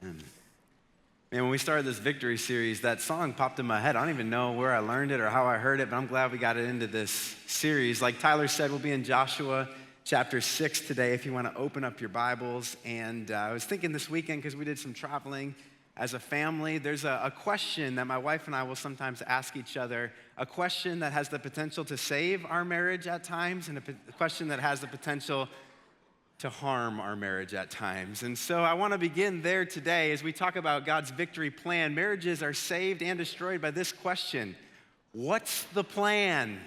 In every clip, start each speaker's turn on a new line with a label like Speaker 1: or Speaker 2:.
Speaker 1: Man, when we started this victory series, that song popped in my head. I don't even know where I learned it or how I heard it, but I'm glad we got it into this series. Like Tyler said, we'll be in Joshua chapter 6 today if you want to open up your Bibles. And I was thinking this weekend, because we did some traveling as a family, there's a question that my wife and I will sometimes ask each other, a question that has the potential to save our marriage at times, and a question that has the potential to harm our marriage at times. And so I want to begin there today as we talk about God's victory plan. Marriages are saved and destroyed by this question: what's the plan?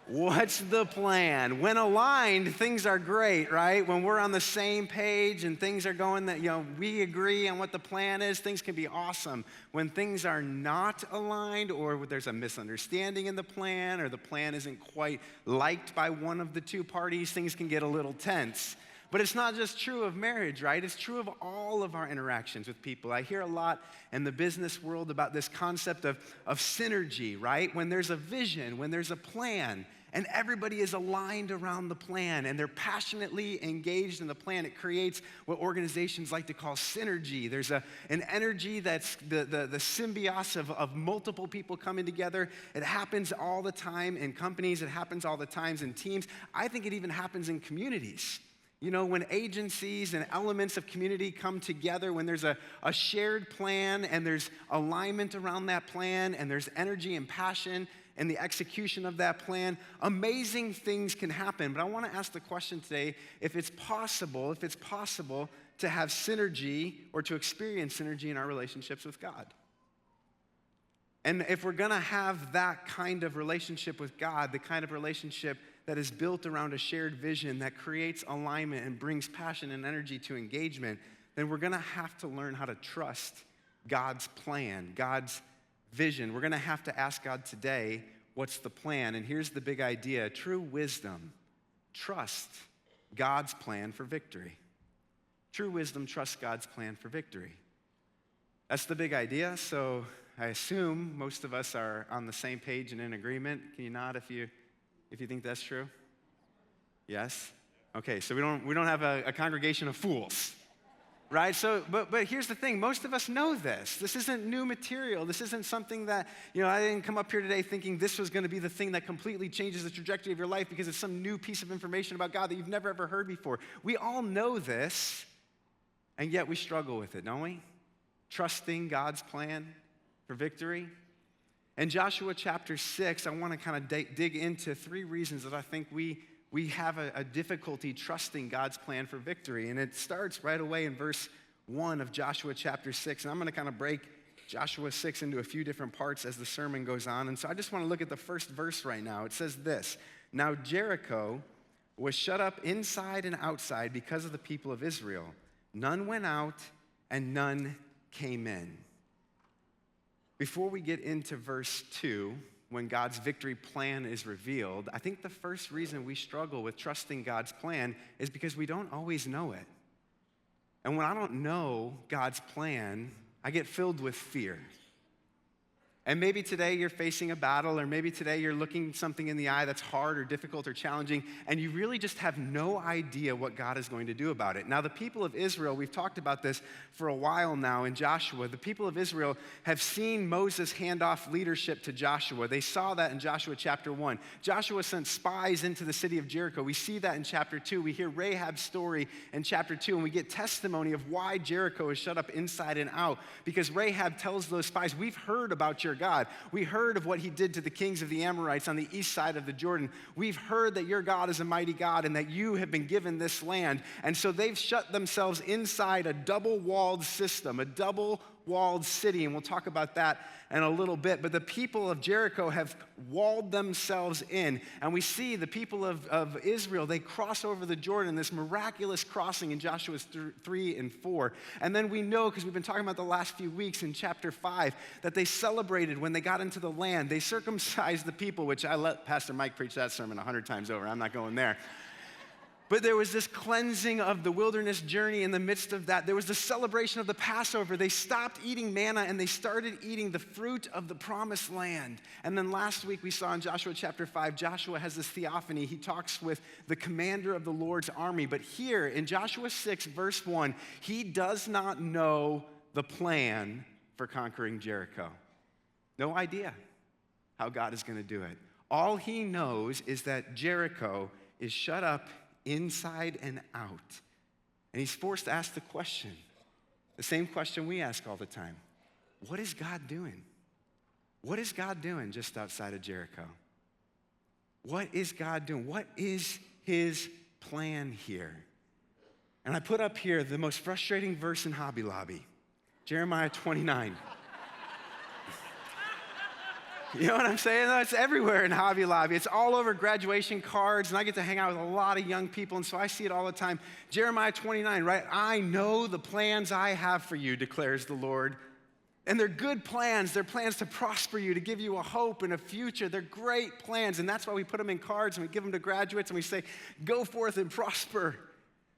Speaker 1: What's the plan? When aligned, things are great, right? When we're on the same page and things are going that, we agree on what the plan is, things can be awesome. When things are not aligned, or there's a misunderstanding in the plan, or the plan isn't quite liked by one of the two parties, things can get a little tense. But it's not just true of marriage, right? It's true of all of our interactions with people. I hear a lot in the business world about this concept of synergy, right? When there's a vision, when there's a plan, and everybody is aligned around the plan, and they're passionately engaged in the plan, it creates what organizations like to call synergy. There's an energy that's the symbiosis of multiple people coming together. It happens all the time in companies. It happens all the time in teams. I think it even happens in communities. When agencies and elements of community come together, when there's a shared plan and there's alignment around that plan and there's energy and passion in the execution of that plan, amazing things can happen. But I want to ask the question today, if it's possible to have synergy or to experience synergy in our relationships with God. And if we're going to have that kind of relationship with God, the kind of relationship that is built around a shared vision that creates alignment and brings passion and energy to engagement, then we're going to have to learn how to trust God's plan, God's vision. We're going to have to ask God today, what's the plan? And here's the big idea: true wisdom, trust God's plan for victory. True wisdom, trust God's plan for victory. That's the big idea. So I assume most of us are on the same page and in agreement. Can you nod if you think that's true? Yes? Okay, so we don't have a congregation of fools, right? So, but here's the thing. Most of us know this. This isn't new material. This isn't something that, I didn't come up here today thinking this was going to be the thing that completely changes the trajectory of your life because it's some new piece of information about God that you've never ever heard before. We all know this, and yet we struggle with it, don't we? Trusting God's plan for victory. In Joshua chapter 6, I want to kind of dig into three reasons that I think we have a difficulty trusting God's plan for victory. And it starts right away in verse 1 of Joshua chapter 6. And I'm going to kind of break Joshua 6 into a few different parts as the sermon goes on. And so I just want to look at the first verse right now. It says this: "Now Jericho was shut up inside and outside because of the people of Israel. None went out and none came in." Before we get into verse 2, when God's victory plan is revealed, I think the first reason we struggle with trusting God's plan is because we don't always know it. And when I don't know God's plan, I get filled with fear. And maybe today you're facing a battle, or maybe today you're looking something in the eye that's hard or difficult or challenging, and you really just have no idea what God is going to do about it. Now, the people of Israel, we've talked about this for a while now in Joshua. The people of Israel have seen Moses hand off leadership to Joshua. They saw that in Joshua chapter 1. Joshua sent spies into the city of Jericho. We see that in chapter 2. We hear Rahab's story in chapter 2, and we get testimony of why Jericho is shut up inside and out. Because Rahab tells those spies, "We've heard about your God. We heard of what he did to the kings of the Amorites on the east side of the Jordan. We've heard that your God is a mighty God and that you have been given this land." And so they've shut themselves inside a double-walled system, a double-walled city, and we'll talk about that in a little bit. But the people of Jericho have walled themselves in, and we see the people of Israel, they cross over the Jordan, this miraculous crossing in Joshua 3 and 4. And then we know, because we've been talking about the last few weeks in chapter 5, that they celebrated when they got into the land. They circumcised the people, which I let Pastor Mike preach that sermon 100 times over. I'm not going there. But there was this cleansing of the wilderness journey in the midst of that. There was the celebration of the Passover. They stopped eating manna and they started eating the fruit of the promised land. And then last week we saw in Joshua chapter 5, Joshua has this theophany. He talks with the commander of the Lord's army. But here in Joshua 6, verse 1, he does not know the plan for conquering Jericho. No idea how God is going to do it. All he knows is that Jericho is shut up inside and out. And he's forced to ask the question, the same question we ask all the time. What is God doing? What is God doing just outside of Jericho? What is God doing? What is his plan here? And I put up here the most frustrating verse in Hobby Lobby, Jeremiah 29. You know what I'm saying? It's everywhere in Hobby Lobby. It's all over graduation cards, and I get to hang out with a lot of young people, and so I see it all the time. Jeremiah 29, right? I know the plans I have for you, declares the Lord. And they're good plans. They're plans to prosper you, to give you a hope and a future. They're great plans, and that's why we put them in cards, and we give them to graduates, and we say, go forth and prosper.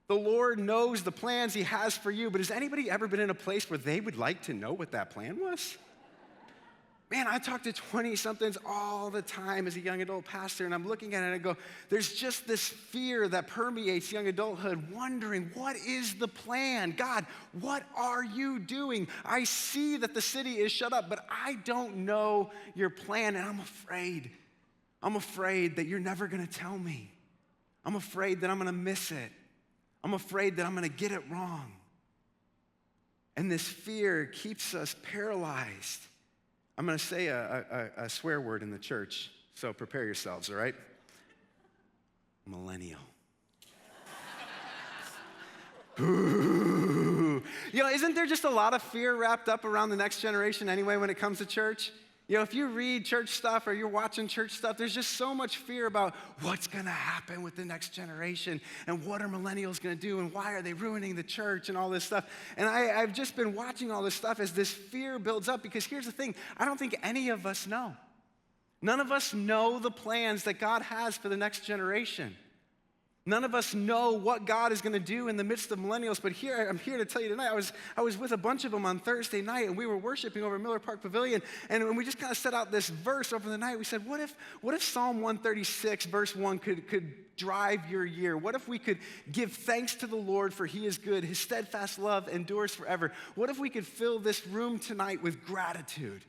Speaker 1: The Lord knows the plans he has for you, but has anybody ever been in a place where they would like to know what that plan was? Man, I talk to 20-somethings all the time as a young adult pastor, and I'm looking at it and I go, there's just this fear that permeates young adulthood, wondering, what is the plan? God, what are you doing? I see that the city is shut up, but I don't know your plan, and I'm afraid. I'm afraid that you're never going to tell me. I'm afraid that I'm going to miss it. I'm afraid that I'm going to get it wrong. And this fear keeps us paralyzed. I'm going to say a swear word in the church, so prepare yourselves, all right? Millennial. Ooh. You know, isn't there just a lot of fear wrapped up around the next generation anyway when it comes to church? You know, if you read church stuff or you're watching church stuff, there's just so much fear about what's going to happen with the next generation and what are millennials going to do and why are they ruining the church and all this stuff. And I've just been watching all this stuff as this fear builds up, because here's the thing, I don't think any of us know. None of us know the plans that God has for the next generation. None of us know what God is going to do in the midst of millennials, but I'm here to tell you tonight, I was with a bunch of them on Thursday night, and we were worshiping over Miller Park Pavilion, and we just kind of set out this verse over the night. We said, what if Psalm 136, verse 1 could drive your year? What if we could give thanks to the Lord, for he is good, his steadfast love endures forever? What if we could fill this room tonight with gratitude?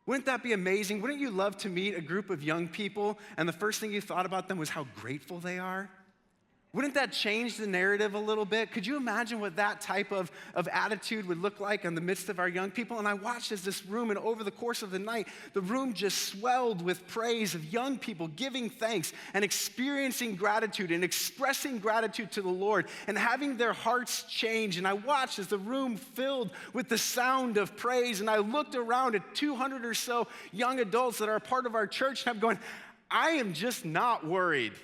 Speaker 1: Wouldn't that be amazing? Wouldn't you love to meet a group of young people, and the first thing you thought about them was how grateful they are? Wouldn't that change the narrative a little bit? Could you imagine what that type of attitude would look like in the midst of our young people? And I watched as this room, and over the course of the night, the room just swelled with praise of young people giving thanks and experiencing gratitude and expressing gratitude to the Lord and having their hearts change. And I watched as the room filled with the sound of praise, and I looked around at 200 or so young adults that are a part of our church, and I'm going, I am just not worried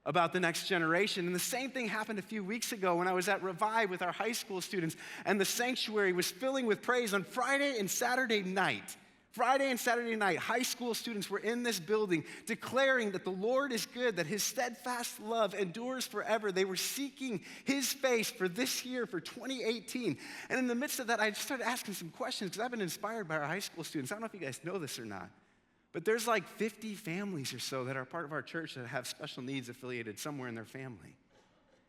Speaker 1: about the next generation. And the same thing happened a few weeks ago when I was at Revive with our high school students, and the sanctuary was filling with praise on Friday and Saturday night. Friday and Saturday night, high school students were in this building declaring that the Lord is good, that his steadfast love endures forever. They were seeking his face for this year, for 2018. And in the midst of that, I just started asking some questions, because I've been inspired by our high school students. I don't know if you guys know this or not, but there's like 50 families or so that are part of our church that have special needs affiliated somewhere in their family.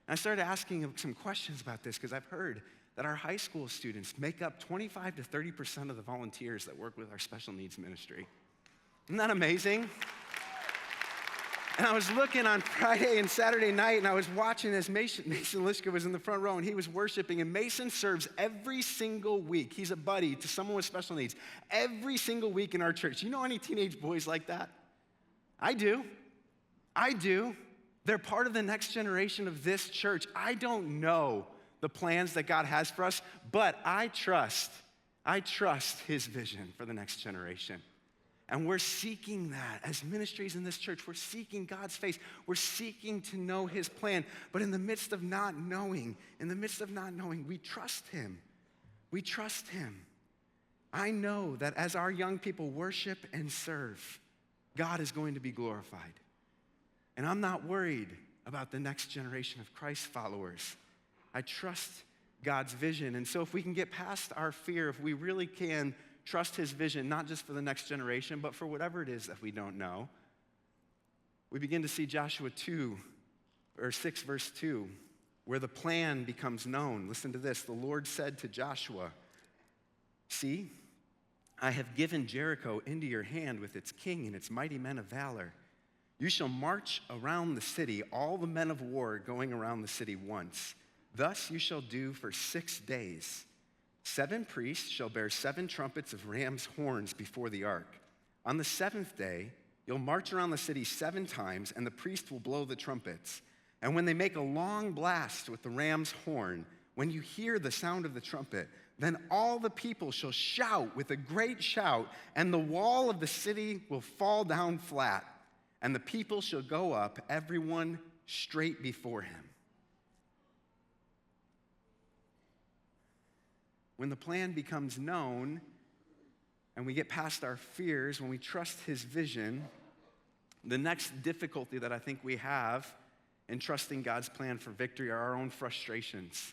Speaker 1: And I started asking them some questions about this, because I've heard that our high school students make up 25 to 30% of the volunteers that work with our special needs ministry. Isn't that amazing? And I was looking on Friday and Saturday night, and I was watching as Mason Lischka was in the front row, and he was worshiping. And Mason serves every single week. He's a buddy to someone with special needs. Every single week in our church. You know any teenage boys like that? I do. They're part of the next generation of this church. I don't know the plans that God has for us, but I trust his vision for the next generation. And we're seeking that as ministries in this church. We're seeking God's face. We're seeking to know his plan. But in the midst of not knowing, we trust him. We trust him. I know that as our young people worship and serve, God is going to be glorified. And I'm not worried about the next generation of Christ followers. I trust God's vision. And so if we can get past our fear, if we really can trust his vision, not just for the next generation, but for whatever it is that we don't know, we begin to see Joshua 6, verse 2, where the plan becomes known. Listen to this. The Lord said to Joshua, "See, I have given Jericho into your hand with its king and its mighty men of valor. You shall march around the city, all the men of war going around the city once. Thus you shall do for 6 days. 7 priests shall bear 7 trumpets of ram's horns before the ark. On the 7th day, you'll march around the city 7 times, and the priest will blow the trumpets. And when they make a long blast with the ram's horn, when you hear the sound of the trumpet, then all the people shall shout with a great shout, and the wall of the city will fall down flat, and the people shall go up, everyone straight before him." When the plan becomes known and we get past our fears, when we trust his vision, the next difficulty that I think we have in trusting God's plan for victory are our own frustrations.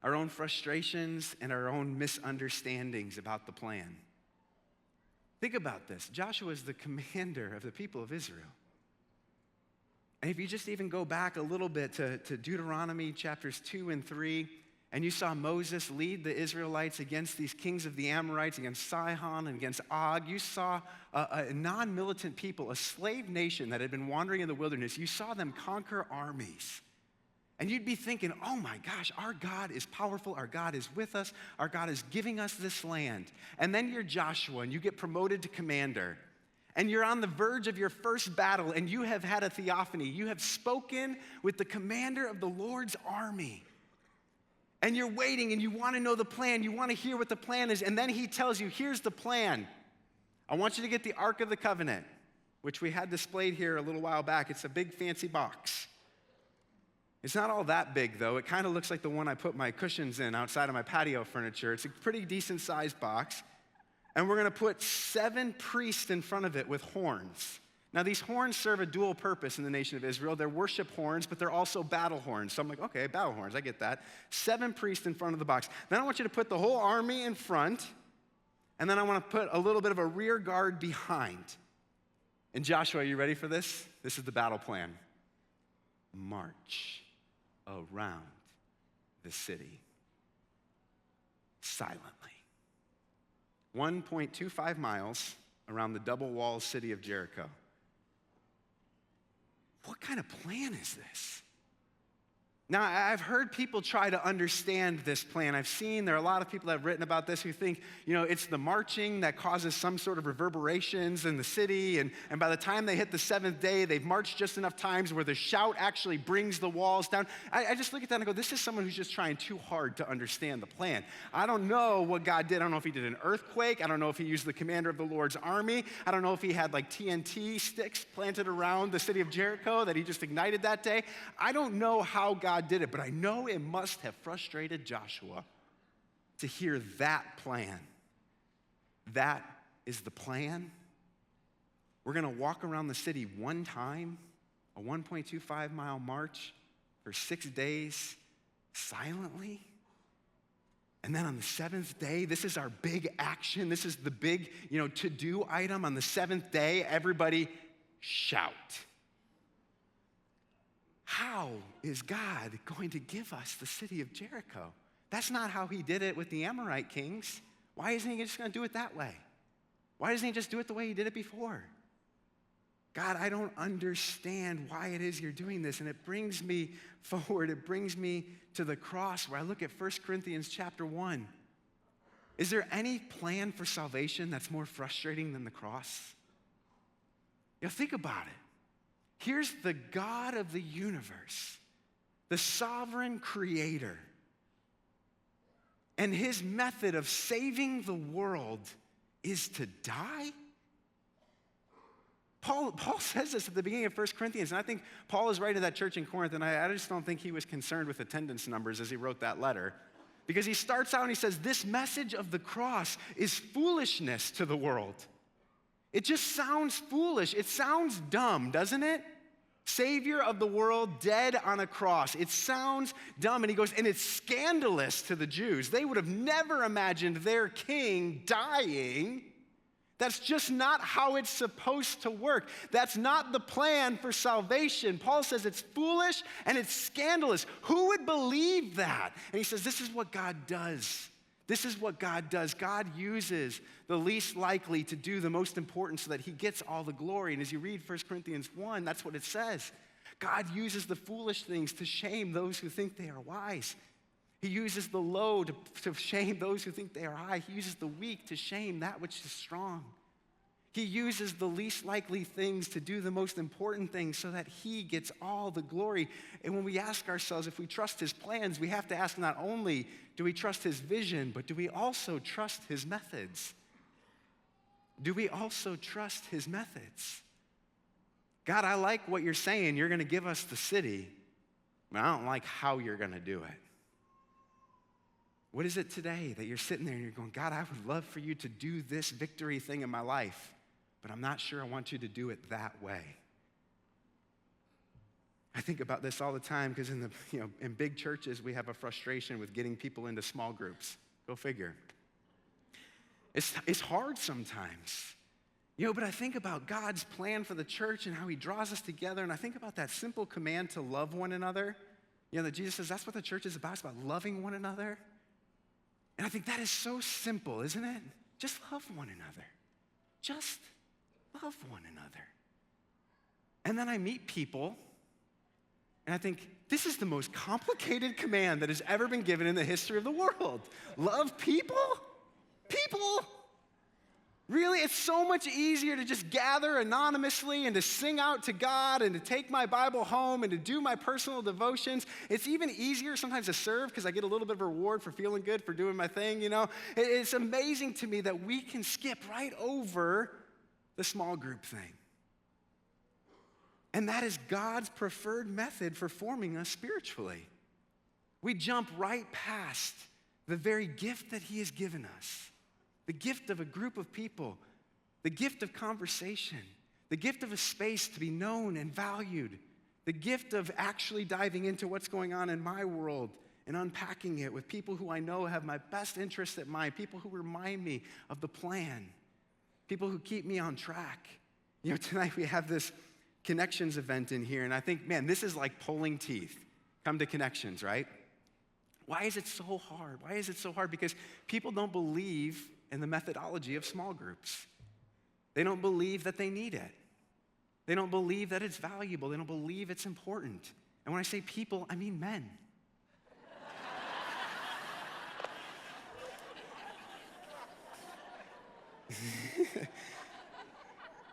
Speaker 1: Our own frustrations and our own misunderstandings about the plan. Think about this. Joshua is the commander of the people of Israel. And if you just even go back a little bit to Deuteronomy chapters 2 and 3, and you saw Moses lead the Israelites against these kings of the Amorites, against Sihon and against Og. You saw a non-militant people, a slave nation that had been wandering in the wilderness. You saw them conquer armies. And you'd be thinking, oh my gosh, our God is powerful. Our God is with us. Our God is giving us this land. And then you're Joshua, and you get promoted to commander. And you're on the verge of your first battle, and you have had a theophany. You have spoken with the commander of the Lord's army. And you're waiting, and you want to know the plan. You want to hear what the plan is. And then he tells you, here's the plan. I want you to get the Ark of the Covenant, which we had displayed here a little while back. It's a big, fancy box. It's not all that big, though. It kind of looks like the one I put my cushions in outside of my patio furniture. It's a pretty decent-sized box. And we're going to put 7 priests in front of it with horns. Now, these horns serve a dual purpose in the nation of Israel. They're worship horns, but they're also battle horns. So I'm like, okay, battle horns, I get that. 7 priests in front of the box. Then I want you to put the whole army in front, and then I want to put a little bit of a rear guard behind. And Joshua, are you ready for this? This is the battle plan. March around the city silently. 1.25 miles around the double-walled city of Jericho. What kind of plan is this? Now, I've heard people try to understand this plan. I've seen there are a lot of people that have written about this who think, it's the marching that causes some sort of reverberations in the city, and by the time they hit the 7th day, they've marched just enough times where the shout actually brings the walls down. I just look at that and go, this is someone who's just trying too hard to understand the plan. I don't know what God did. I don't know if he did an earthquake. I don't know if he used the commander of the Lord's army. I don't know if he had like TNT sticks planted around the city of Jericho that he just ignited that day. I don't know how God did it, but I know it must have frustrated Joshua to hear that plan. That is the plan. We're going to walk around the city one time, a 1.25 mile march for 6 days silently. And then on the 7th day, this is our big action. This is the big, to-do item. On the 7th day, everybody shout. How is God going to give us the city of Jericho? That's not how he did it with the Amorite kings. Why isn't he just going to do it that way? Why doesn't he just do it the way he did it before? God, I don't understand why it is you're doing this. And it brings me forward. It brings me to the cross where I look at 1 Corinthians chapter 1. Is there any plan for salvation that's more frustrating than the cross? Think about it. Here's the God of the universe, the sovereign creator, and his method of saving the world is to die? Paul says this at the beginning of 1 Corinthians, and I think Paul is right to that church in Corinth, and I just don't think he was concerned with attendance numbers as he wrote that letter. Because he starts out and he says, this message of the cross is foolishness to the world. It just sounds foolish. It sounds dumb, doesn't it? Savior of the world, dead on a cross. It sounds dumb. And he goes, and it's scandalous to the Jews. They would have never imagined their king dying. That's just not how it's supposed to work. That's not the plan for salvation. Paul says it's foolish and it's scandalous. Who would believe that? And he says, this is what God does. This is what God does. God uses the least likely to do the most important so that he gets all the glory. And as you read 1 Corinthians 1, that's what it says. God uses the foolish things to shame those who think they are wise. He uses the low to shame those who think they are high. He uses the weak to shame that which is strong. He uses the least likely things to do the most important things so that he gets all the glory. And when we ask ourselves if we trust his plans, we have to ask not only do we trust his vision, but do we also trust his methods? Do we also trust his methods? God, I like what you're saying. You're going to give us the city, but I don't like how you're going to do it. What is it today that you're sitting there and you're going, God, I would love for you to do this victory thing in my life, but I'm not sure I want you to do it that way. I think about this all the time because in big churches, we have a frustration with getting people into small groups. Go figure. It's hard sometimes. But I think about God's plan for the church and how he draws us together, and I think about that simple command to love one another. That Jesus says that's what the church is about. It's about loving one another. And I think that is so simple, isn't it? Just love one another. Just love one another. And then I meet people, and I think, this is the most complicated command that has ever been given in the history of the world. Love people? People? Really? It's so much easier to just gather anonymously and to sing out to God and to take my Bible home and to do my personal devotions. It's even easier sometimes to serve because I get a little bit of a reward for feeling good, for doing my thing, It's amazing to me that we can skip right over the small group thing. And that is God's preferred method for forming us spiritually. We jump right past the very gift that he has given us. The gift of a group of people, the gift of conversation, the gift of a space to be known and valued, the gift of actually diving into what's going on in my world and unpacking it with people who I know have my best interests at mind, people who remind me of the plan, people who keep me on track. Tonight we have this Connections event in here, and I think, man, this is like pulling teeth. Come to Connections, right? Why is it so hard? Why is it so hard? Because people don't believe in the methodology of small groups. They don't believe that they need it. They don't believe that it's valuable. They don't believe it's important. And when I say people, I mean men.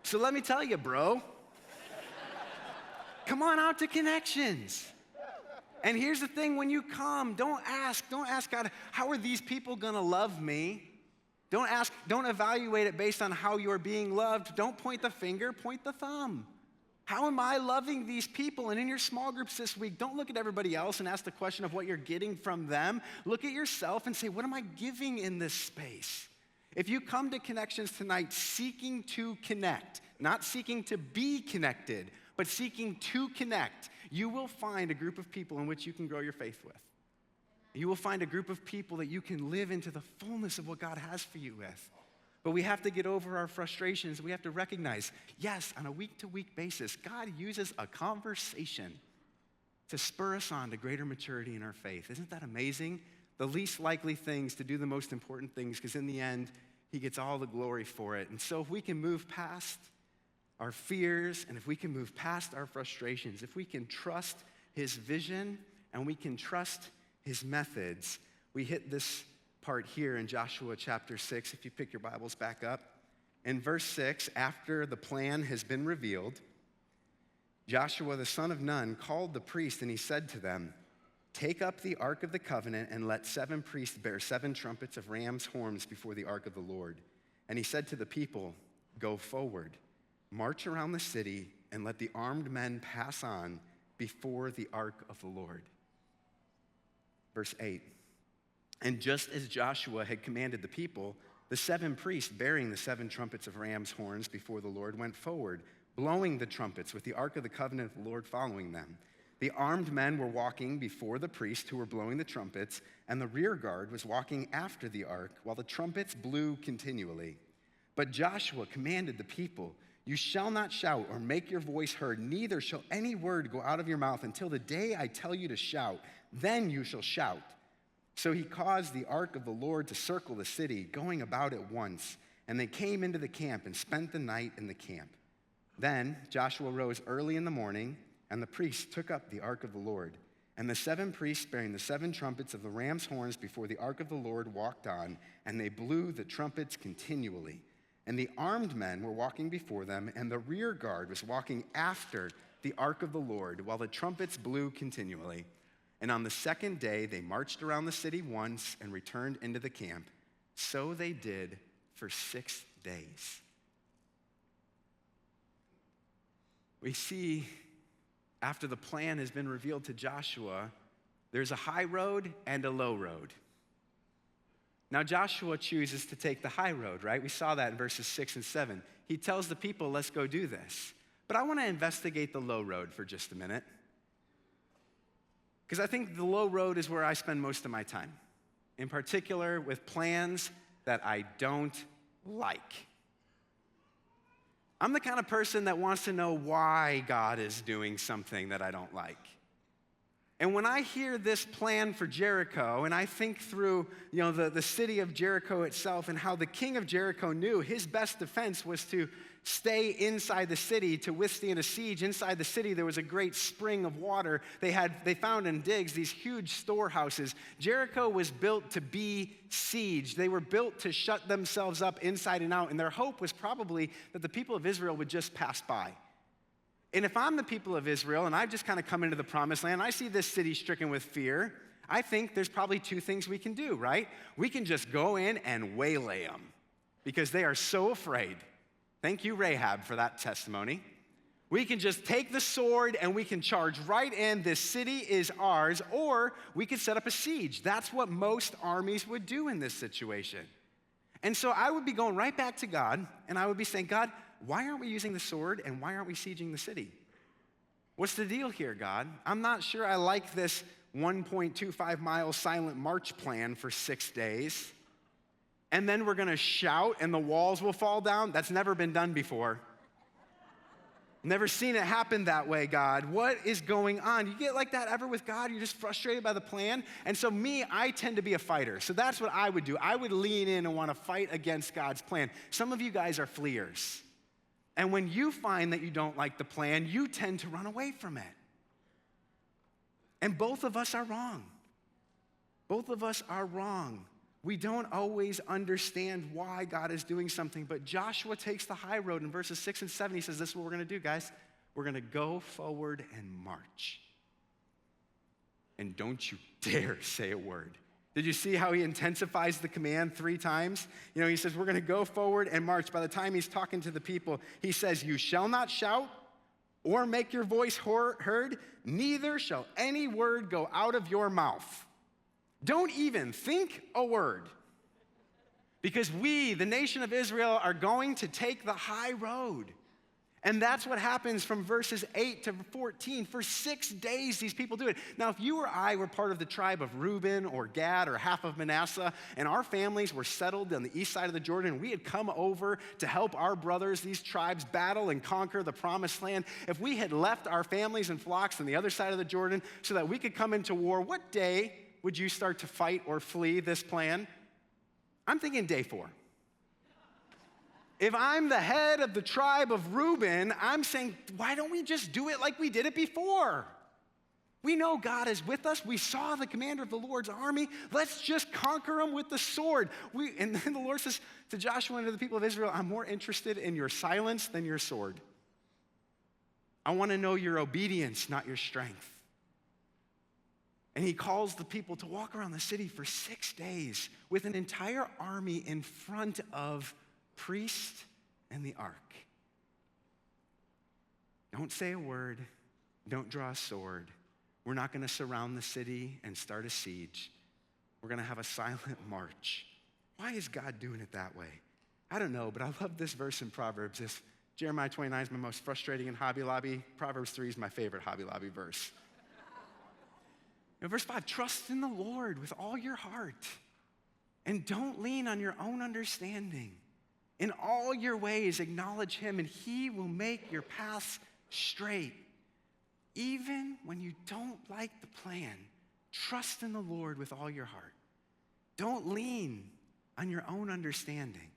Speaker 1: So let me tell you, bro. Come on out to Connections. And here's the thing, when you come, don't ask God, how are these people gonna love me? Don't evaluate it based on how you're being loved. Don't point the finger, point the thumb. How am I loving these people? And in your small groups this week, don't look at everybody else and ask the question of what you're getting from them. Look at yourself and say, what am I giving in this space? If you come to Connections tonight seeking to connect, not seeking to be connected, but seeking to connect, you will find a group of people in which you can grow your faith with. You will find a group of people that you can live into the fullness of what God has for you with. But we have to get over our frustrations. We have to recognize, yes, on a week-to-week basis, God uses a conversation to spur us on to greater maturity in our faith. Isn't that amazing? The least likely things to do the most important things, because in the end, he gets all the glory for it. And so if we can move past our fears, and if we can move past our frustrations, if we can trust his vision and we can trust his methods, we hit this part here in Joshua chapter 6, if you pick your Bibles back up. In verse 6, after the plan has been revealed, Joshua the son of Nun called the priest and he said to them, "Take up the ark of the covenant and let 7 priests bear 7 trumpets of ram's horns before the ark of the Lord." And he said to the people, "Go forward. March around the city and let the armed men pass on before the ark of the Lord." Verse 8, and just as Joshua had commanded the people, the 7 priests bearing the 7 trumpets of ram's horns before the Lord went forward, blowing the trumpets with the ark of the covenant of the Lord following them. The armed men were walking before the priests who were blowing the trumpets, and the rear guard was walking after the ark while the trumpets blew continually. But Joshua commanded the people, "You shall not shout or make your voice heard, neither shall any word go out of your mouth until the day I tell you to shout. Then you shall shout." So he caused the ark of the Lord to circle the city, going about it once, and they came into the camp and spent the night in the camp. Then Joshua rose early in the morning, and the priests took up the ark of the Lord. And the 7 priests bearing the 7 trumpets of the ram's horns before the ark of the Lord walked on, and they blew the trumpets continually. And the armed men were walking before them, and the rear guard was walking after the ark of the Lord, while the trumpets blew continually. And on the second day they marched around the city once and returned into the camp. So they did for 6 days. We see, after the plan has been revealed to Joshua, there's a high road and a low road. Now Joshua chooses to take the high road, right? We saw that in verses 6 and 7. He tells the people, let's go do this. But I want to investigate the low road for just a minute, because I think the low road is where I spend most of my time, in particular with plans that I don't like. I'm the kind of person that wants to know why God is doing something that I don't like. And when I hear this plan for Jericho, and I think through, the city of Jericho itself and how the king of Jericho knew his best defense was to stay inside the city to withstand a siege. Inside the city, there was a great spring of water. They found in digs these huge storehouses. Jericho was built to be sieged. They were built to shut themselves up inside and out. And their hope was probably that the people of Israel would just pass by. And if I'm the people of Israel and I've just kind of come into the promised land, I see this city stricken with fear, I think there's probably 2 things we can do, right? We can just go in and waylay them because they are so afraid. Thank you, Rahab, for that testimony. We can just take the sword and we can charge right in. This city is ours. Or we could set up a siege. That's what most armies would do in this situation. And so I would be going right back to God, and I would be saying, God, why aren't we using the sword, and why aren't we sieging the city? What's the deal here, God? I'm not sure I like this 1.25-mile silent march plan for 6 days. And then we're going to shout and the walls will fall down. That's never been done before. Never seen it happen that way, God. What is going on? You get like that ever with God? You're just frustrated by the plan? And so I tend to be a fighter. So that's what I would do. I would lean in and want to fight against God's plan. Some of you guys are fleers. And when you find that you don't like the plan, you tend to run away from it. And both of us are wrong. Both of us are wrong. We don't always understand why God is doing something, but Joshua takes the high road. In verses 6 and 7, he says, this is what we're going to do, guys. We're going to go forward and march. And don't you dare say a word. Did you see how he intensifies the command 3 times? He says, we're going to go forward and march. By the time he's talking to the people, he says, you shall not shout or make your voice heard, neither shall any word go out of your mouth. Don't even think a word, because we, the nation of Israel, are going to take the high road. And that's what happens from verses 8 to 14. For 6 days, these people do it. Now, if you or I were part of the tribe of Reuben or Gad or half of Manasseh, and our families were settled on the east side of the Jordan, and we had come over to help our brothers, these tribes, battle and conquer the promised land, if we had left our families and flocks on the other side of the Jordan so that we could come into war, what day would you start to fight or flee this plan? I'm thinking day 4. If I'm the head of the tribe of Reuben, I'm saying, why don't we just do it like we did it before? We know God is with us. We saw the commander of the Lord's army. Let's just conquer him with the sword. And then the Lord says to Joshua and to the people of Israel, I'm more interested in your silence than your sword. I want to know your obedience, not your strength. And he calls the people to walk around the city for 6 days with an entire army in front of priest and the ark. Don't say a word. Don't draw a sword. We're not going to surround the city and start a siege. We're going to have a silent march. Why is God doing it that way? I don't know, but I love this verse in Proverbs. Jeremiah 29 is my most frustrating in Hobby Lobby. Proverbs 3 is my favorite Hobby Lobby verse. Verse 5, trust in the Lord with all your heart and don't lean on your own understanding. In all your ways, acknowledge him and he will make your paths straight. Even when you don't like the plan, trust in the Lord with all your heart. Don't lean on your own understanding.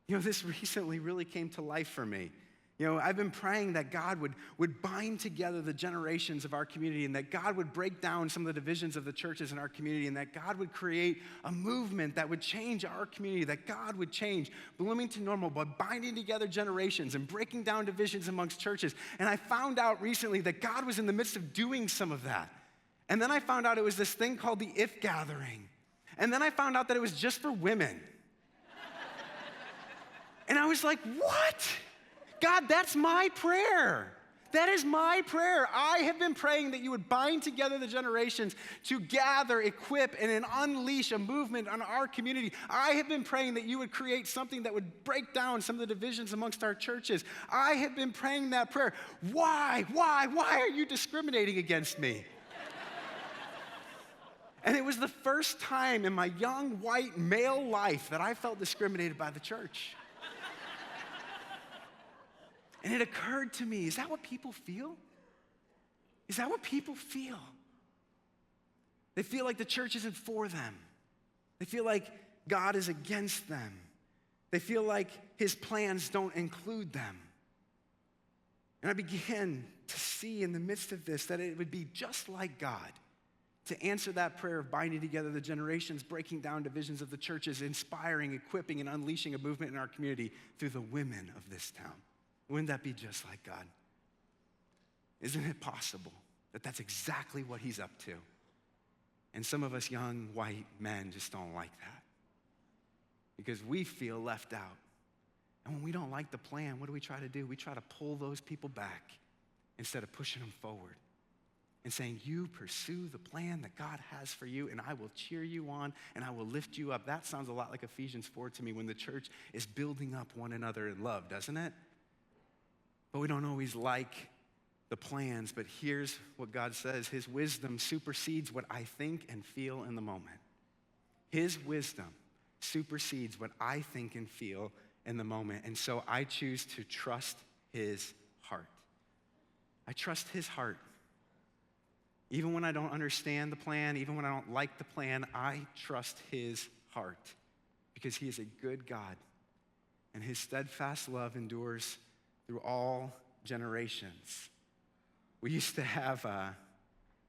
Speaker 1: This recently really came to life for me. I've been praying that God would bind together the generations of our community and that God would break down some of the divisions of the churches in our community and that God would create a movement that would change our community, that God would change Bloomington Normal by binding together generations and breaking down divisions amongst churches. And I found out recently that God was in the midst of doing some of that. And then I found out it was this thing called the If Gathering. And then I found out that it was just for women. And I was like, what? God, that's my prayer. That is my prayer. I have been praying that you would bind together the generations to gather, equip, and unleash a movement on our community. I have been praying that you would create something that would break down some of the divisions amongst our churches. I have been praying that prayer. Why are you discriminating against me? And it was the first time in my young white male life that I felt discriminated by the church. And it occurred to me, is that what people feel? Is that what people feel? They feel like the church isn't for them. They feel like God is against them. They feel like his plans don't include them. And I began to see in the midst of this that it would be just like God to answer that prayer of binding together the generations, breaking down divisions of the churches, inspiring, equipping, and unleashing a movement in our community through the women of this town. Wouldn't that be just like God? Isn't it possible that that's exactly what he's up to? And some of us young white men just don't like that because we feel left out. And when we don't like the plan, what do we try to do? We try to pull those people back instead of pushing them forward and saying, you pursue the plan that God has for you and I will cheer you on and I will lift you up. That sounds a lot like Ephesians 4 to me when the church is building up one another in love, doesn't it? But we don't always like the plans, but here's what God says. His wisdom supersedes what I think and feel in the moment. His wisdom supersedes what I think and feel in the moment. And so I choose to trust his heart. I trust his heart. Even when I don't understand the plan, even when I don't like the plan, I trust his heart because he is a good God and his steadfast love endures through all generations. We used to have,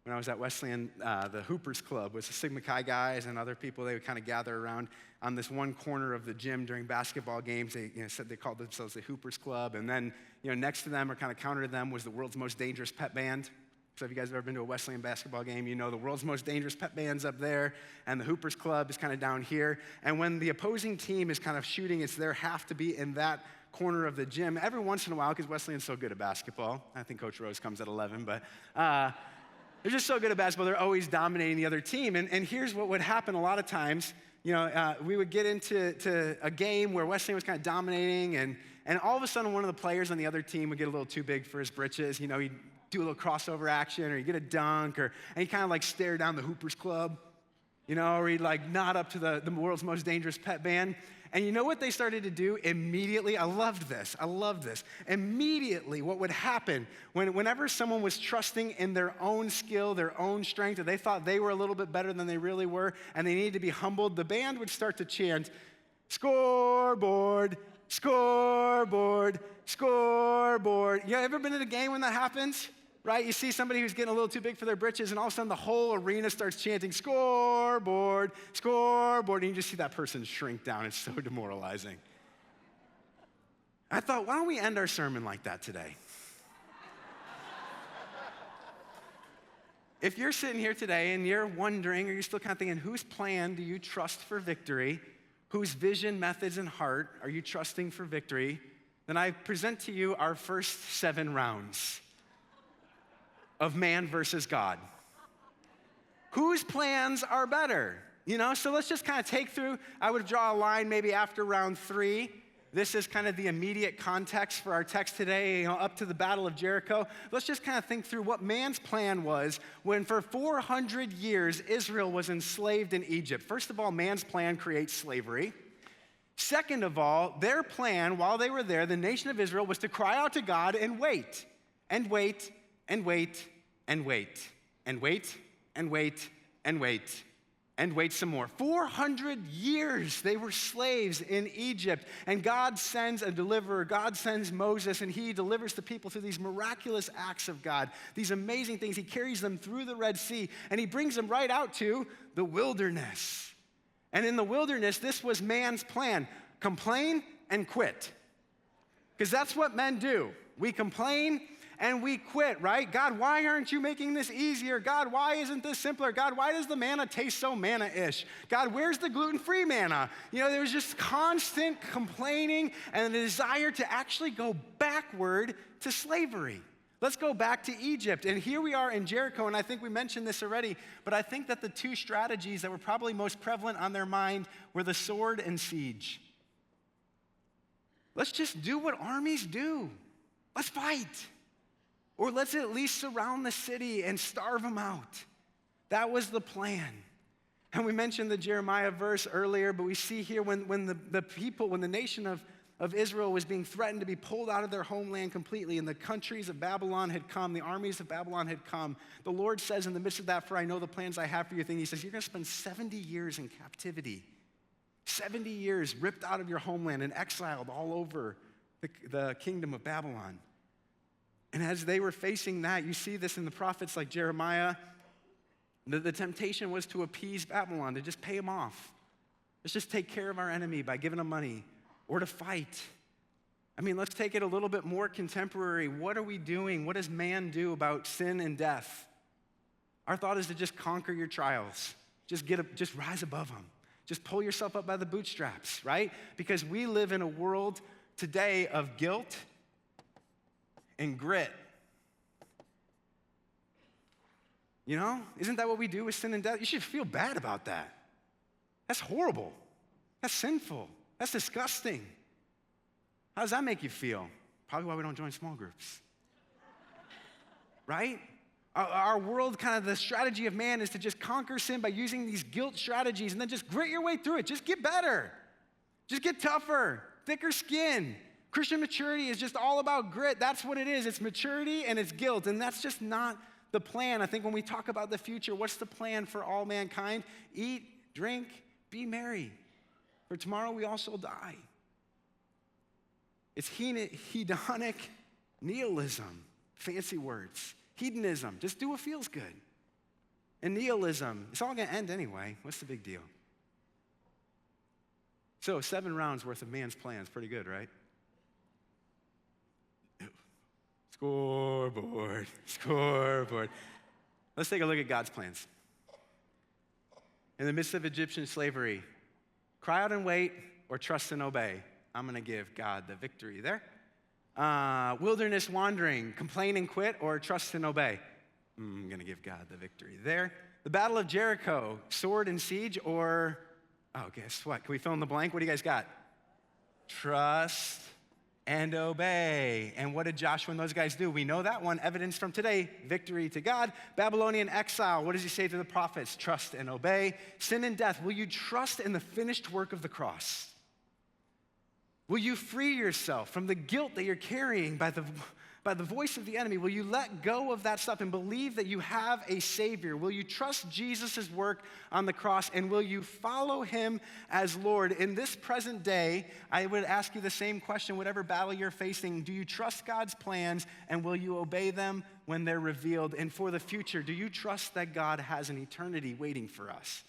Speaker 1: when I was at Wesleyan, the Hoopers Club was the Sigma Chi guys and other people. They would kind of gather around on this one corner of the gym during basketball games. They said they called themselves the Hoopers Club. And then next to them or kind of counter to them was the world's most dangerous pep band. So if you guys have ever been to a Wesleyan basketball game, you know the world's most dangerous pep band's up there, and the Hoopers Club is kind of down here. And when the opposing team is kind of shooting, it's their half to be in that corner of the gym. Every once in a while, because Wesleyan's so good at basketball, I think Coach Rose comes at 11, but they're just so good at basketball, they're always dominating the other team. And here's what would happen a lot of times. We would get into a game where Wesleyan was kind of dominating, and all of a sudden one of the players on the other team would get a little too big for his britches. He'd do a little crossover action, or he'd get a dunk, and he'd kind of like stare down the Hoopers Club, or he'd like nod up to the world's most dangerous pep band. And you know what they started to do immediately? I loved this. Immediately, what would happen whenever someone was trusting in their own skill, their own strength, or they thought they were a little bit better than they really were, and they needed to be humbled, the band would start to chant, scoreboard, scoreboard, scoreboard. You ever been in a game when that happens? Right? You see somebody who's getting a little too big for their britches, and all of a sudden the whole arena starts chanting, scoreboard, scoreboard, and you just see that person shrink down. It's so demoralizing. I thought, why don't we end our sermon like that today? If you're sitting here today and you're wondering, or you're still kind of thinking, whose plan do you trust for victory? Whose vision, methods, and heart are you trusting for victory? Then I present to you our first 7 rounds of man versus God. Whose plans are better? So let's just kind of take through. I would draw a line maybe after round 3 this is kind of the immediate context for our text today, up to the Battle of Jericho. Let's just kind of think through what man's plan was when for 400 years Israel was enslaved in Egypt. First of all, man's plan creates slavery. Second of all, their plan while they were there, the nation of Israel, was to cry out to God and wait, and wait, and wait, and wait, and wait, and wait, and wait, and wait some more. 400 years they were slaves in Egypt, and God sends a deliverer. God sends Moses, and he delivers the people through these miraculous acts of God, these amazing things. He carries them through the Red Sea, and he brings them right out to the wilderness. And in the wilderness, this was man's plan: complain and quit. Because that's what men do. We complain and we quit, right? God, why aren't you making this easier? God, why isn't this simpler? God, why does the manna taste so manna-ish? God, where's the gluten-free manna? There was just constant complaining and a desire to actually go backward to slavery. Let's go back to Egypt. And here we are in Jericho, and I think we mentioned this already, but I think that the two strategies that were probably most prevalent on their mind were the sword and siege. Let's just do what armies do. Let's fight. Or let's at least surround the city and starve them out. That was the plan. And we mentioned the Jeremiah verse earlier, but we see here when the nation of Israel was being threatened to be pulled out of their homeland completely, and the countries of Babylon had come, the armies of Babylon had come, the Lord says in the midst of that, for I know the plans I have for you, he says, you're going to spend 70 years in captivity. 70 years ripped out of your homeland and exiled all over the kingdom of Babylon. And as they were facing that, you see this in the prophets like Jeremiah, the temptation was to appease Babylon, to just pay them off. Let's just take care of our enemy by giving them money, or to fight. Let's take it a little bit more contemporary. What are we doing? What does man do about sin and death? Our thought is to just conquer your trials. Just rise above them. Just pull yourself up by the bootstraps, right? Because we live in a world today of guilt and grit. Isn't that what we do with sin and death? You should feel bad about that. That's horrible. That's sinful. That's disgusting. How does that make you feel? Probably why we don't join small groups. Right? Our world, kind of the strategy of man is to just conquer sin by using these guilt strategies and then just grit your way through it. Just get better. Just get tougher, thicker skin. Christian maturity is just all about grit. That's what it is. It's maturity and it's guilt, and that's just not the plan. I think when we talk about the future, what's the plan for all mankind? Eat, drink, be merry, for tomorrow we all shall die. It's hedonic nihilism, fancy words. Hedonism, just do what feels good. And nihilism, it's all going to end anyway. What's the big deal? So 7 rounds worth of man's plans, pretty good, right? Scoreboard. Let's take a look at God's plans. In the midst of Egyptian slavery, cry out and wait or trust and obey. I'm going to give God the victory there. Wilderness wandering, complain and quit or trust and obey. I'm going to give God the victory there. The Battle of Jericho, sword and siege or, guess what? Can we fill in the blank? What do you guys got? Trust and obey. And what did Joshua and those guys do? We know that one. Evidence from today, victory to God. Babylonian exile, what does he say to the prophets? Trust and obey. Sin and death, will you trust in the finished work of the cross? Will you free yourself from the guilt that you're carrying by the voice of the enemy? Will you let go of that stuff and believe that you have a Savior? Will you trust Jesus' work on the cross, and will you follow him as Lord? In this present day, I would ask you the same question, whatever battle you're facing, do you trust God's plans, and will you obey them when they're revealed? And for the future, do you trust that God has an eternity waiting for us?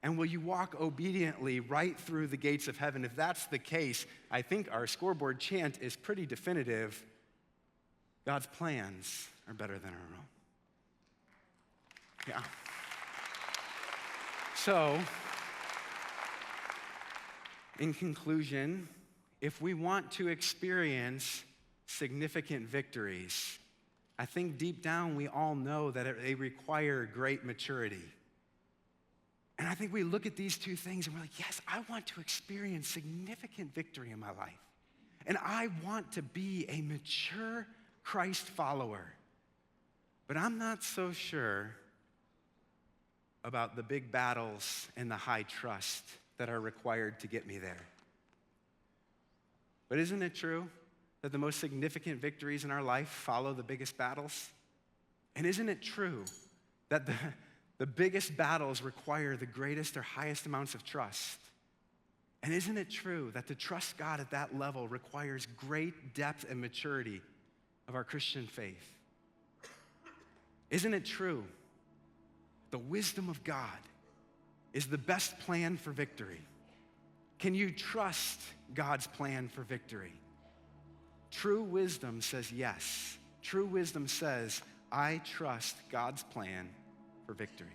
Speaker 1: And will you walk obediently right through the gates of heaven? If that's the case, I think our scoreboard chant is pretty definitive. God's plans are better than our own. Yeah. So, in conclusion, if we want to experience significant victories, I think deep down we all know that they require great maturity. And I think we look at these two things and we're like, yes, I want to experience significant victory in my life. And I want to be a mature Christ follower. But I'm not so sure about the big battles and the high trust that are required to get me there. But isn't it true that the most significant victories in our life follow the biggest battles? And isn't it true that the biggest battles require the greatest or highest amounts of trust? And isn't it true that to trust God at that level requires great depth and maturity of our Christian faith? Isn't it true the wisdom of God is the best plan for victory? Can you trust God's plan for victory? True wisdom says yes. True wisdom says, I trust God's plan for victory.